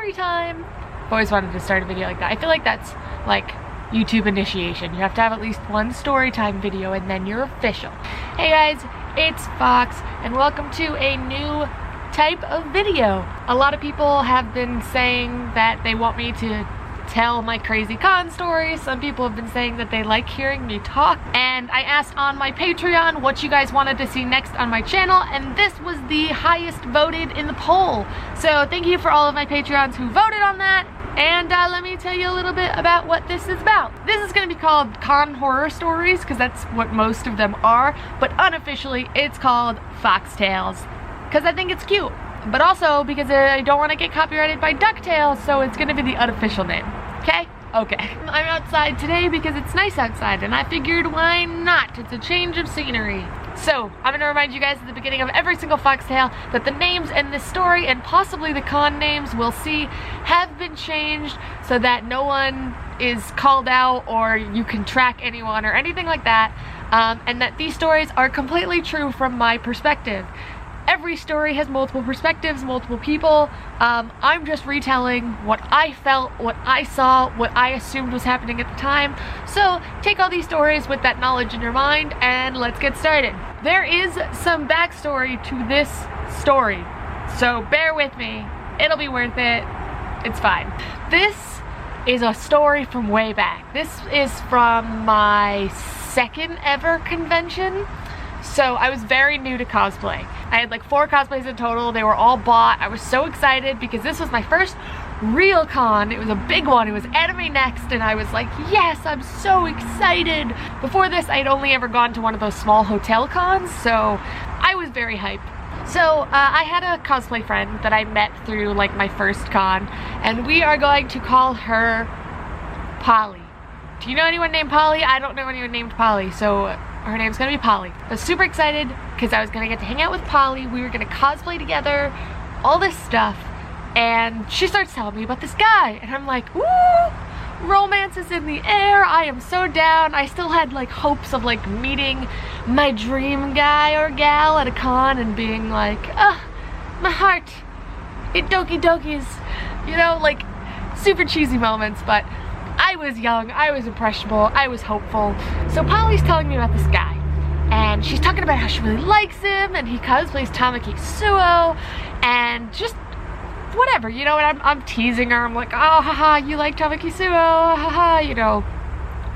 story time. I've always wanted to start a video like that. I feel like that's like YouTube initiation. You have to have at least one story time video and then you're official. Hey guys, it's Fox and welcome to a new type of video. A lot of people have been saying that they want me to tell my crazy con stories. Some people have been saying that they like hearing me talk, and I asked on my Patreon what you guys wanted to see next on my channel, and this was the highest voted in the poll. So thank you for all of my Patreons who voted on that, and let me tell you a little bit about what this is about. This is going to be called Con Horror Stories because that's what most of them are, but unofficially it's called Fox Tales because I think it's cute. But also because I don't want to get copyrighted by DuckTales, so it's gonna be the unofficial name. Okay? Okay. I'm outside today because it's nice outside, and I figured why not? It's a change of scenery. So, I'm gonna remind you guys at the beginning of every single foxtail that the names in this story, and possibly the con names we'll see, have been changed so that no one is called out or you can track anyone or anything like that, and that these stories are completely true from my perspective. Every story has multiple perspectives, multiple people. I'm just retelling what I felt, what I saw, what I assumed was happening at the time. So take all these stories with that knowledge in your mind and let's get started. There is some backstory to this story, so bear with me. It'll be worth it. It's fine. This is a story from way back. This is from my second ever convention. So I was very new to cosplay. I had like 4 cosplays in total. They were all bought. I was so excited because this was my first real con. It was a big one. It was Anime Next, and I was like, yes, I'm so excited. Before this, I'd only ever gone to one of those small hotel cons, so I was very hyped. So I had a cosplay friend that I met through like my first con, and we are going to call her Polly. Do you know anyone named Polly? I don't know anyone named Polly, so her name's gonna be Polly. I was super excited because I was gonna get to hang out with Polly. We were gonna cosplay together, all this stuff, and she starts telling me about this guy, and I'm like, ooh, romance is in the air. I am so down. I still had like hopes of like meeting my dream guy or gal at a con and being like, my heart, it doki dokis, you know, like super cheesy moments, but I was young, I was impressionable, I was hopeful. So Polly's telling me about this guy, and she's talking about how she really likes him, and he cosplays Tamaki Suoh, and just whatever, you know, and I'm teasing her. I'm like, oh, haha, you like Tamaki Suoh, haha, you know,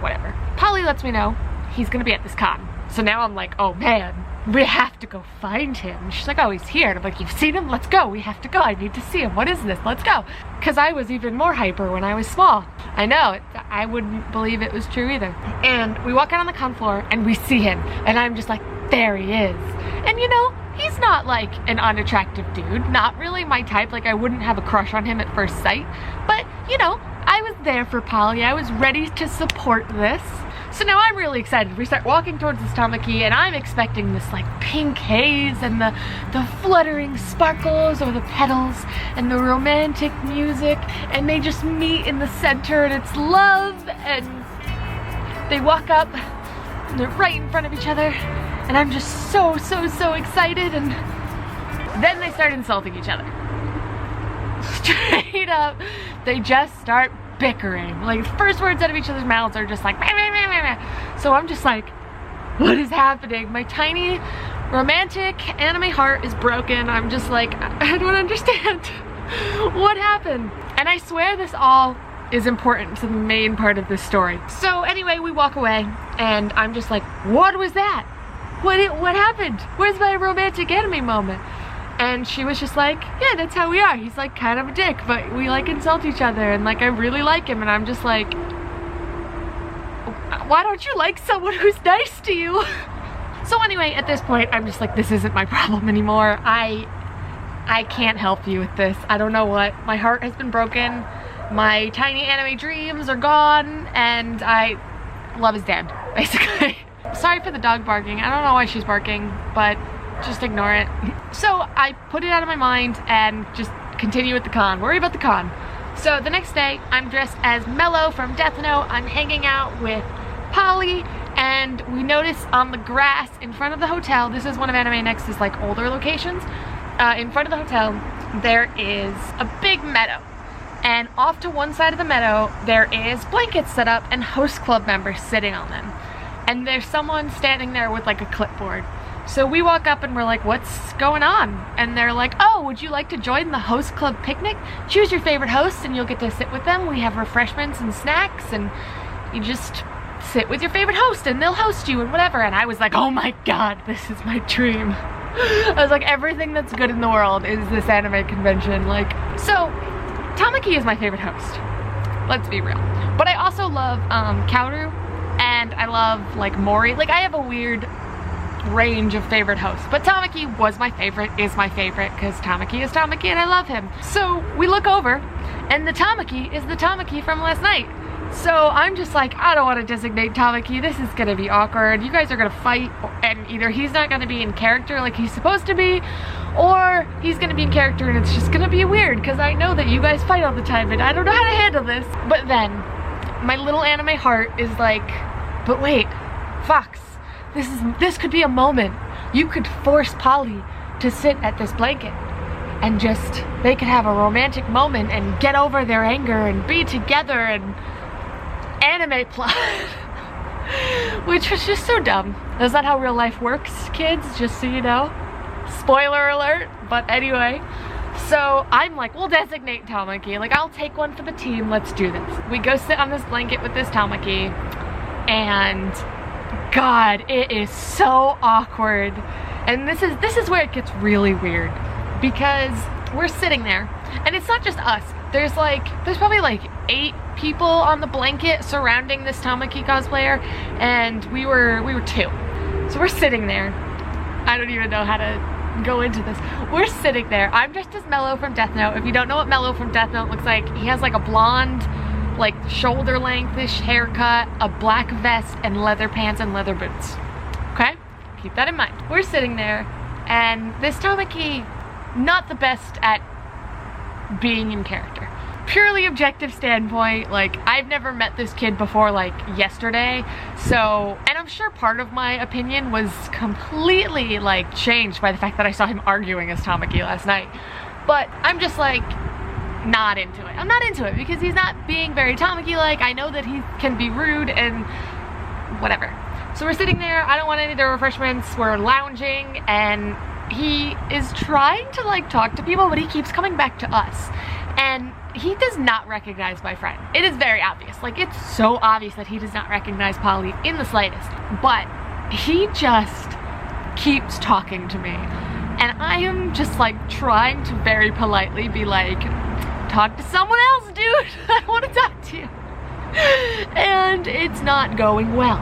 whatever. Polly lets me know he's gonna be at this con. So now I'm like, oh man, we have to go find him. And she's like, oh, he's here. And I'm like, you've seen him? Let's go. We have to go. I need to see him. What is this? Let's go. Because I was even more hyper when I was small. I know. I wouldn't believe it was true either. And we walk out on the con floor and we see him. And I'm just like, there he is. And you know, he's not like an unattractive dude. Not really my type. Like, I wouldn't have a crush on him at first sight. But, you know, I was there for Polly. I was ready to support this. So now I'm really excited. We start walking towards this Tamaki, and I'm expecting this like pink haze and the fluttering sparkles of the petals and the romantic music, and they just meet in the center and it's love, and they walk up and they're right in front of each other, and I'm just so excited, and then they start insulting each other. Straight up, they just start bickering. Like, the first words out of each other's mouths are just like, meh, meh, meh, meh, meh. So I'm just like, what is happening? My tiny romantic anime heart is broken. I'm just like, I don't understand. What happened? And I swear this all is important to the main part of this story. So anyway, we walk away and I'm just like, what was that? What happened? Where's my romantic anime moment? And she was just like, yeah, that's how we are. He's like kind of a dick, but we like insult each other, and like I really like him. And I'm just like, why don't you like someone who's nice to you? So anyway, at this point, I'm just like, this isn't my problem anymore. I can't help you with this. I don't know what. My heart has been broken. My tiny anime dreams are gone, and love is dead, basically. Sorry for the dog barking. I don't know why she's barking, but just ignore it. So I put it out of my mind and just continue with the con. Worry about the con. So the next day, I'm dressed as Mello from Death Note. I'm hanging out with Polly, and we notice on the grass in front of the hotel, this is one of Anime Next's like older locations, in front of the hotel there is a big meadow. And off to one side of the meadow, there is blankets set up and host club members sitting on them. And there's someone standing there with like a clipboard. So we walk up and we're like, what's going on? And they're like, oh, would you like to join the host club picnic? Choose your favorite host and you'll get to sit with them. We have refreshments and snacks and you just sit with your favorite host and they'll host you and whatever. And I was like, oh my God, this is my dream. I was like, everything that's good in the world is this anime convention. Like, so Tamaki is my favorite host. Let's be real. But I also love Kaoru and I love like Mori. Like I have a weird range of favorite hosts, but Tamaki was my favorite, is my favorite, because Tamaki is Tamaki and I love him. So we look over and the Tamaki is the Tamaki from last night. So I'm just like, I don't want to designate Tamaki, this is gonna be awkward, you guys are gonna fight, and either he's not gonna be in character like he's supposed to be, or he's gonna be in character and it's just gonna be weird, because I know that you guys fight all the time and I don't know how to handle this. But then my little anime heart is like, but wait, Fox, this could be a moment. You could force Polly to sit at this blanket and just, they could have a romantic moment and get over their anger and be together and anime plot. Which was just so dumb. That's not how real life works, kids, just so you know. Spoiler alert, but anyway. So I'm like, we'll designate Tamaki. Like, I'll take one for the team, let's do this. We go sit on this blanket with this Tamaki and God, it is so awkward. And this is where it gets really weird, because we're sitting there and it's not just us. There's probably like 8 people on the blanket surrounding this Tamaki cosplayer, and we were 2. So we're sitting there. I don't even know how to go into this. We're sitting there. I'm dressed as Mello from Death Note. If you don't know what Mello from Death Note looks like, he has like a blonde, like shoulder length-ish haircut, a black vest, and leather pants and leather boots. Okay? Keep that in mind. We're sitting there, and this Tamaki, not the best at being in character. Purely objective standpoint, like, I've never met this kid before, like, yesterday, so, and I'm sure part of my opinion was completely, like, changed by the fact that I saw him arguing as Tamaki last night. But I'm just like, not into it. I'm not into it because he's not being very Tamaki-like. I know that he can be rude and whatever. So we're sitting there, I don't want any of the refreshments, we're lounging, and he is trying to like talk to people, but he keeps coming back to us. And he does not recognize my friend. It is very obvious. Like, it's so obvious that he does not recognize Polly in the slightest. But he just keeps talking to me. And I am just like trying to very politely be like, talk to someone else, dude. I want to talk to you. And it's not going well.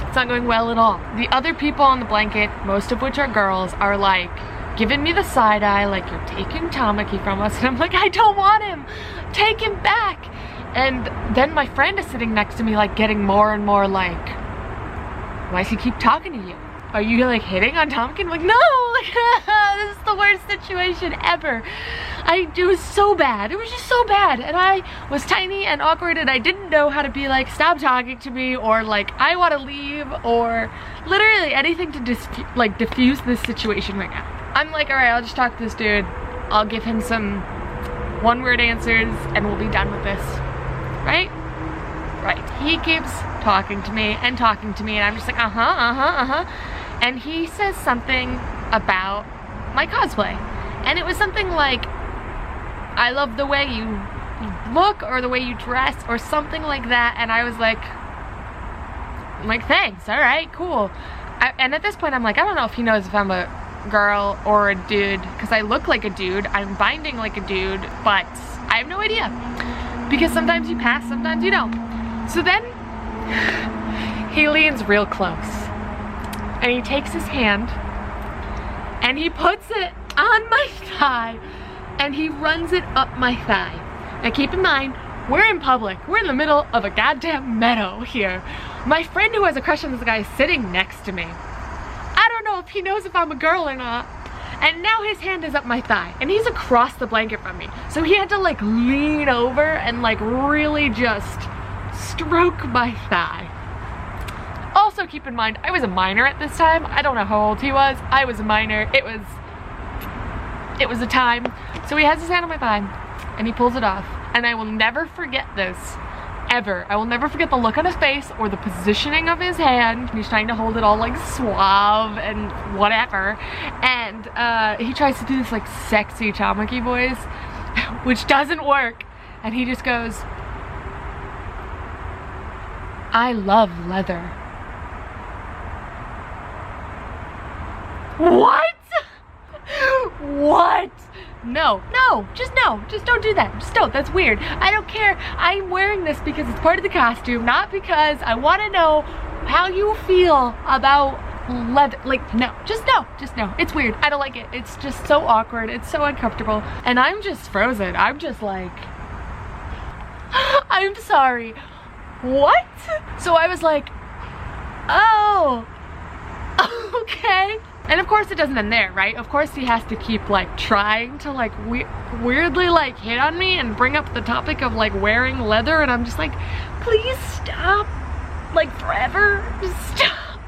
It's not going well at all. The other people on the blanket, most of which are girls, are like giving me the side eye, like, you're taking Tamaki from us. And I'm like, I don't want him. Take him back. And then my friend is sitting next to me, like, getting more and more like, why does he keep talking to you? Are you like hitting on Tamaki? I'm like, no, like, this is the worst situation ever. It was so bad. It was just so bad. And I was tiny and awkward and I didn't know how to be like, stop talking to me, or like, I want to leave, or literally anything to diffuse this situation right now. I'm like, all right, I'll just talk to this dude. I'll give him some one-word answers and we'll be done with this, right? Right. He keeps talking to me and I'm just like, and he says something about my cosplay. And it was something like, I love the way you look, or the way you dress, or something like that. And I was like, thanks, all right, cool. And at this point, I'm like, I don't know if he knows if I'm a girl or a dude, because I look like a dude, I'm binding like a dude, but I have no idea. Because sometimes you pass, sometimes you don't. So then, he leans real close. And he takes his hand, and he puts it on my thigh, and he runs it up my thigh. Now keep in mind, we're in public. We're in the middle of a goddamn meadow here. My friend who has a crush on this guy is sitting next to me. I don't know if he knows if I'm a girl or not. And now his hand is up my thigh, and he's across the blanket from me. So he had to like lean over and like really just stroke my thigh. Also keep in mind, I was a minor at this time. I don't know how old he was. I was a minor. It was a time. So he has his hand on my thigh and he pulls it off. And I will never forget this, ever. I will never forget the look on his face or the positioning of his hand. He's trying to hold it all like suave and whatever. And he tries to do this like sexy Tamaki voice, which doesn't work. And he just goes, I love leather. What? What? No, just don't do that. Just don't, that's weird. I don't care. I'm wearing this because it's part of the costume, not because I want to know how you feel about leather. Like, no. It's weird. I don't like it. It's just so awkward. It's so uncomfortable. And I'm just frozen. I'm just like, I'm sorry. What? So I was like, oh, okay. And of course it doesn't end there, right? Of course he has to keep like trying to like weirdly like hit on me and bring up the topic of like wearing leather, and I'm just like, please stop, like forever, just stop.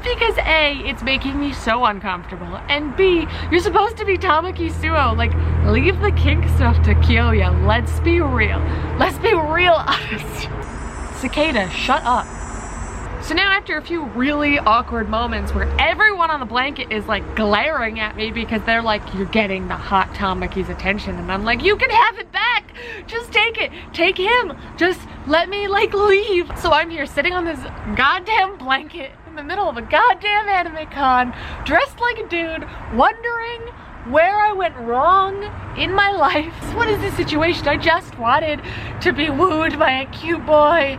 Because A, it's making me so uncomfortable, and B, you're supposed to be Tamaki Suoh. Like, leave the kink stuff to Kyoya. Let's be real. Let's be real honest. Cicada, shut up. So now after a few really awkward moments where everyone on the blanket is like glaring at me because they're like, you're getting the hot Tamaki's attention, and I'm like, you can have it back. Just take it. Take him. Just let me like leave. So I'm here sitting on this goddamn blanket in the middle of a goddamn anime con, dressed like a dude, wondering where I went wrong in my life. What is this situation? I just wanted to be wooed by a cute boy.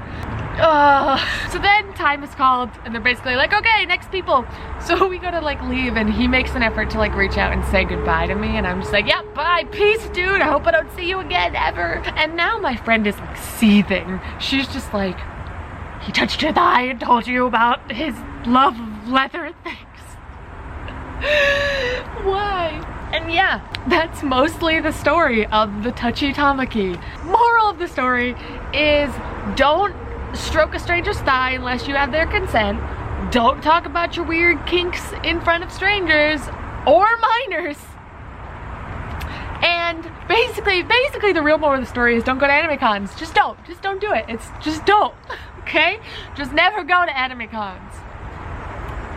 So then time is called and they're basically like, okay, next people. So we go to like leave, and he makes an effort to like reach out and say goodbye to me, and I'm just like, yeah, bye, peace, dude. I hope I don't see you again ever. And now my friend is like seething. She's just like, he touched your thigh and told you about his love of leather things. Why? And yeah, that's mostly the story of the Touchy Tamaki. Moral of the story is, don't stroke a stranger's thigh unless you have their consent. Don't talk about your weird kinks in front of strangers or minors. And basically the real moral of the story is, don't go to anime cons. Just don't do it. Just don't, okay? Just never go to anime cons.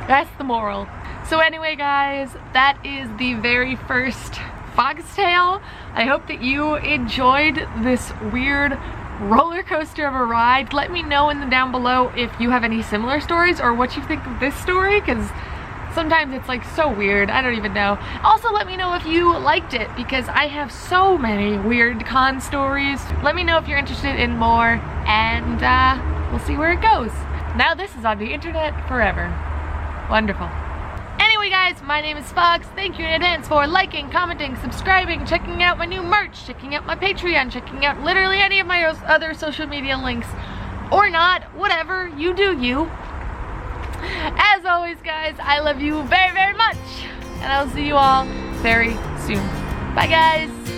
That's the moral. So anyway guys, that is the very first foxtail. I hope that you enjoyed this weird roller coaster of a ride. Let me know in the down below if you have any similar stories or what you think of this story, because sometimes it's like so weird, I don't even know. Also let me know if you liked it, because I have so many weird con stories. Let me know if you're interested in more, and we'll see where it goes. Now this is on the internet forever. Wonderful. Anyway guys, my name is Fox. Thank you in advance for liking, commenting, subscribing, checking out my new merch, checking out my Patreon, checking out literally any of my other social media links. Or not, whatever, you do you. As always guys, I love you very, very much. And I'll see you all very soon. Bye guys.